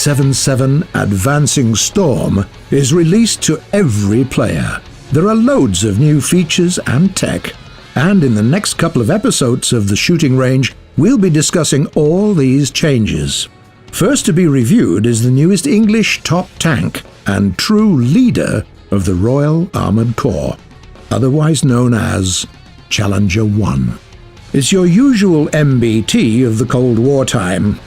7.7 Advancing Storm is released to every player. There are loads of new features and tech, and in the next couple of episodes of the shooting range, we'll be discussing all these changes. First to be reviewed is the newest English top tank and true leader of the Royal Armoured Corps, otherwise known as Challenger 1. It's your usual MBT of the Cold War time.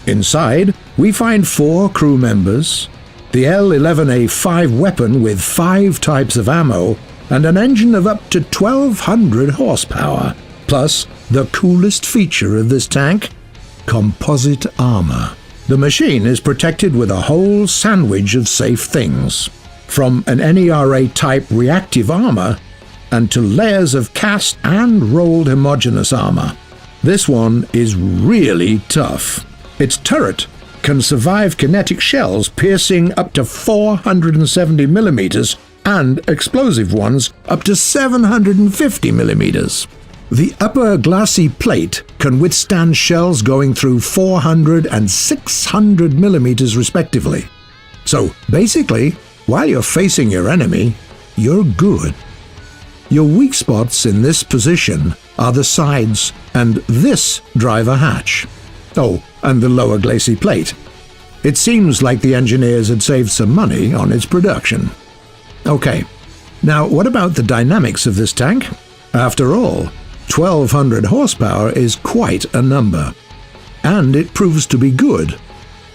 Inside, we find 4 crew members, the L11A5 weapon with 5 types of ammo, and an engine of up to 1,200 horsepower, plus the coolest feature of this tank, composite armor. The machine is protected with a whole sandwich of safe things, from an NERA-type reactive armor and to layers of cast and rolled homogeneous armor. This one is really tough. Its turret can survive kinetic shells piercing up to 470 millimeters and explosive ones up to 750 millimeters. The upper glassy plate can withstand shells going through 400 and 600 millimeters respectively. So basically, while you're facing your enemy, you're good. Your weak spots in this position are the sides and this driver hatch. Oh, and the lower glacis plate. It seems like the engineers had saved some money on its production. Okay, now what about the dynamics of this tank? After all, 1,200 horsepower is quite a number. And it proves to be good.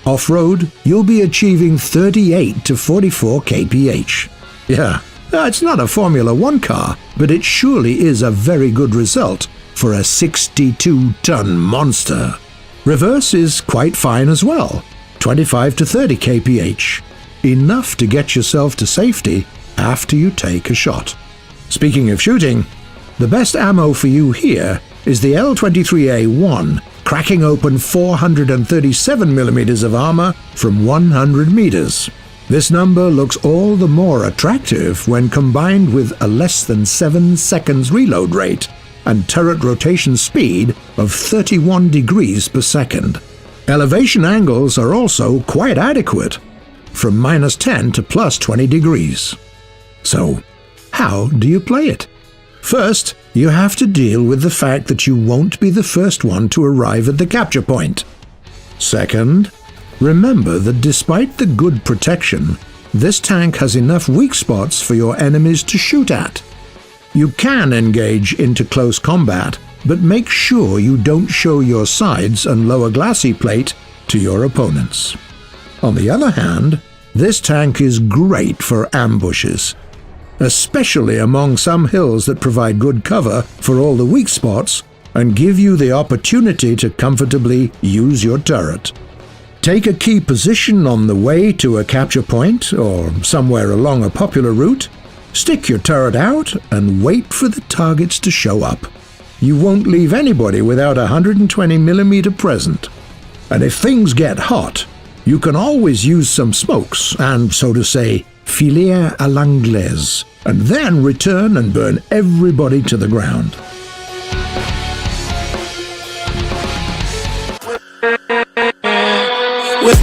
Off-road, you'll be achieving 38 to 44 kph. Yeah, it's not a Formula 1 car, but it surely is a very good result for a 62-ton monster. Reverse is quite fine as well, 25 to 30 kph, enough to get yourself to safety after you take a shot. Speaking of shooting, the best ammo for you here is the L23A1, cracking open 437 millimeters of armor from 100 meters. This number looks all the more attractive when combined with a less than 7 seconds reload rate and turret rotation speed of 31 degrees per second. Elevation angles are also quite adequate, from -10 to +20 degrees. So, how do you play it? First, you have to deal with the fact that you won't be the first one to arrive at the capture point. Second, remember that despite the good protection, this tank has enough weak spots for your enemies to shoot at. You can engage into close combat, but make sure you don't show your sides and lower glacis plate to your opponents. On the other hand, this tank is great for ambushes, especially among some hills that provide good cover for all the weak spots and give you the opportunity to comfortably use your turret. Take a key position on the way to a capture point or somewhere along a popular route, stick your turret out and wait for the targets to show up. You won't leave anybody without a 120mm present. And if things get hot, you can always use some smokes and, so to say, filer à l'anglaise, and then return and burn everybody to the ground. With